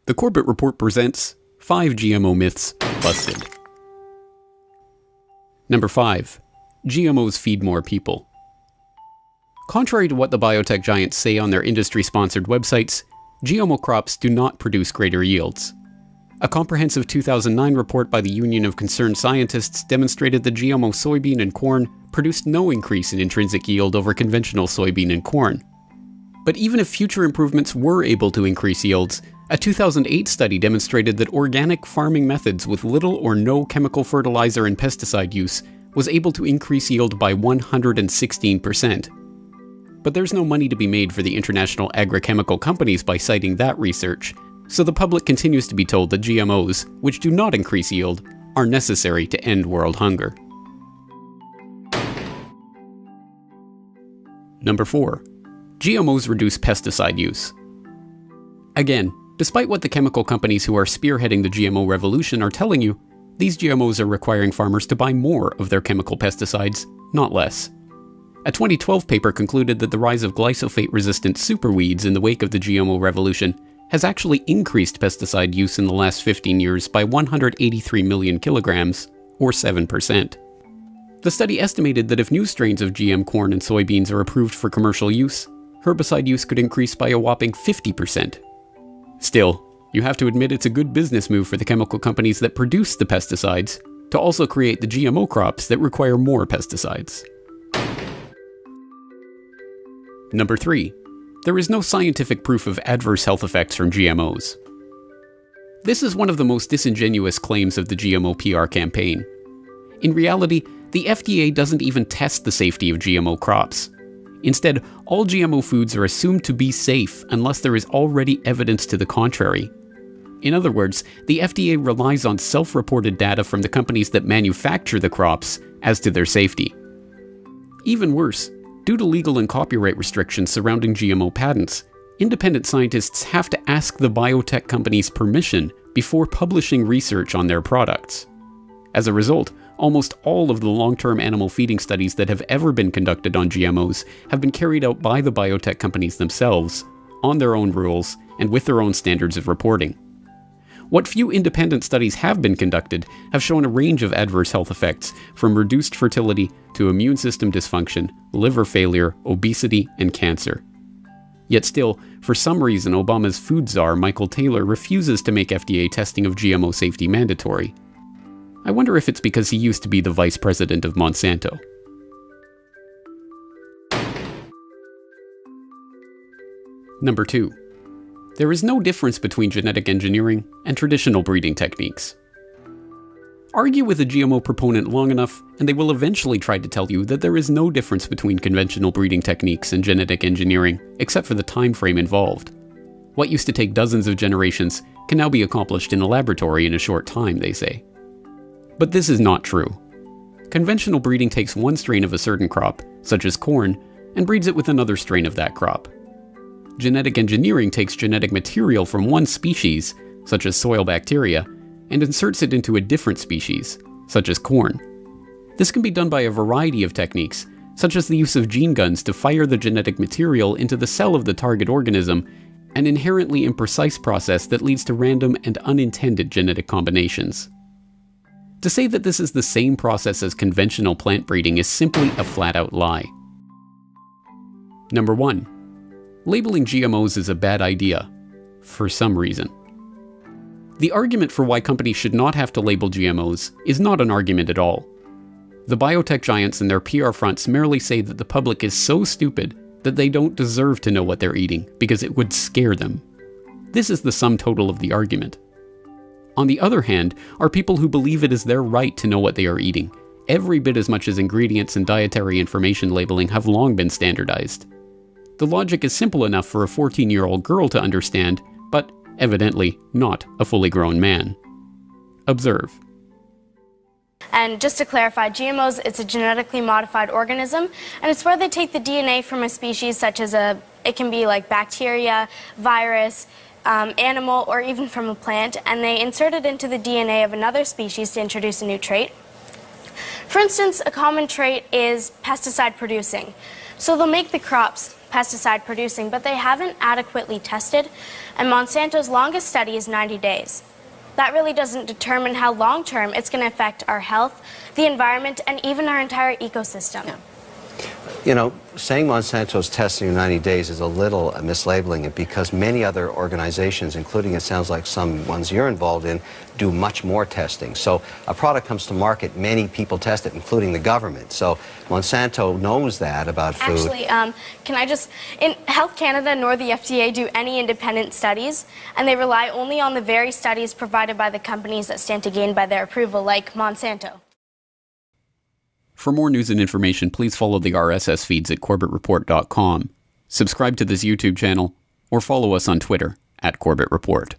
The Corbett Report presents 5 GMO Myths Busted. Number 5. GMOs feed more people. Contrary to what the biotech giants say on their industry-sponsored websites, GMO crops do not produce greater yields. A comprehensive 2009 report by the Union of Concerned Scientists demonstrated that GMO soybean and corn produced no increase in intrinsic yield over conventional soybean and corn. But even if future improvements were able to increase yields, a 2008 study demonstrated that organic farming methods with little or no chemical fertilizer and pesticide use was able to increase yield by 116%. But there's no money to be made for the international agrochemical companies by citing that research, so the public continues to be told that GMOs, which do not increase yield, are necessary to end world hunger. Number 4. GMOs reduce pesticide use. Again, despite what the chemical companies who are spearheading the GMO revolution are telling you, these GMOs are requiring farmers to buy more of their chemical pesticides, not less. A 2012 paper concluded that the rise of glyphosate-resistant superweeds in the wake of the GMO revolution has actually increased pesticide use in the last 15 years by 183 million kilograms, or 7%. The study estimated that if new strains of GM corn and soybeans are approved for commercial use, herbicide use could increase by a whopping 50%. Still, you have to admit it's a good business move for the chemical companies that produce the pesticides to also create the GMO crops that require more pesticides. Number 3. There is no scientific proof of adverse health effects from GMOs. This is one of the most disingenuous claims of the GMO PR campaign. In reality, the FDA doesn't even test the safety of GMO crops. Instead, all GMO foods are assumed to be safe unless there is already evidence to the contrary. In other words, the FDA relies on self-reported data from the companies that manufacture the crops as to their safety. Even worse, due to legal and copyright restrictions surrounding GMO patents, independent scientists have to ask the biotech companies' permission before publishing research on their products. As a result, almost all of the long-term animal feeding studies that have ever been conducted on GMOs have been carried out by the biotech companies themselves, on their own rules, and with their own standards of reporting. What few independent studies have been conducted have shown a range of adverse health effects, from reduced fertility to immune system dysfunction, liver failure, obesity, and cancer. Yet still, for some reason, Obama's food czar Michael Taylor refuses to make FDA testing of GMO safety mandatory. I wonder if it's because he used to be the vice president of Monsanto. Number 2. There is no difference between genetic engineering and traditional breeding techniques. Argue with a GMO proponent long enough, and they will eventually try to tell you that there is no difference between conventional breeding techniques and genetic engineering, except for the time frame involved. What used to take dozens of generations can now be accomplished in a laboratory in a short time, they say. But this is not true. Conventional breeding takes one strain of a certain crop, such as corn, and breeds it with another strain of that crop. Genetic engineering takes genetic material from one species, such as soil bacteria, and inserts it into a different species, such as corn. This can be done by a variety of techniques, such as the use of gene guns to fire the genetic material into the cell of the target organism, an inherently imprecise process that leads to random and unintended genetic combinations. To say that this is the same process as conventional plant breeding is simply a flat-out lie. Number 1. Labeling GMOs is a bad idea, for some reason. The argument for why companies should not have to label GMOs is not an argument at all. The biotech giants and their PR fronts merely say that the public is so stupid that they don't deserve to know what they're eating because it would scare them. This is the sum total of the argument. On the other hand, are people who believe it is their right to know what they are eating, every bit as much as ingredients and dietary information labeling have long been standardized. The logic is simple enough for a 14-year-old girl to understand, but evidently not a fully grown man. Observe. And just to clarify, GMOs, it's a genetically modified organism, and it's where they take the DNA from a species such as it can be like bacteria, virus, animal, or even from a plant, and they insert it into the DNA of another species to introduce a new trait. For instance, a common trait is pesticide producing. So they'll make the crops pesticide producing, but they haven't adequately tested and Monsanto's longest study is 90 days. That really doesn't determine how long-term it's going to affect our health, the environment, and even our entire ecosystem. Yeah. You know, saying Monsanto's testing in 90 days is a little mislabeling it, because many other organizations, including it sounds like some ones you're involved in, do much more testing. So a product comes to market, many people test it, including the government. So Monsanto knows that about food. Actually, can I just, in Health Canada nor the FDA do any independent studies, and they rely only on the very studies provided by the companies that stand to gain by their approval, like Monsanto. For more news and information, please follow the RSS feeds at corbettreport.com, subscribe to this YouTube channel, or follow us on Twitter @CorbettReport.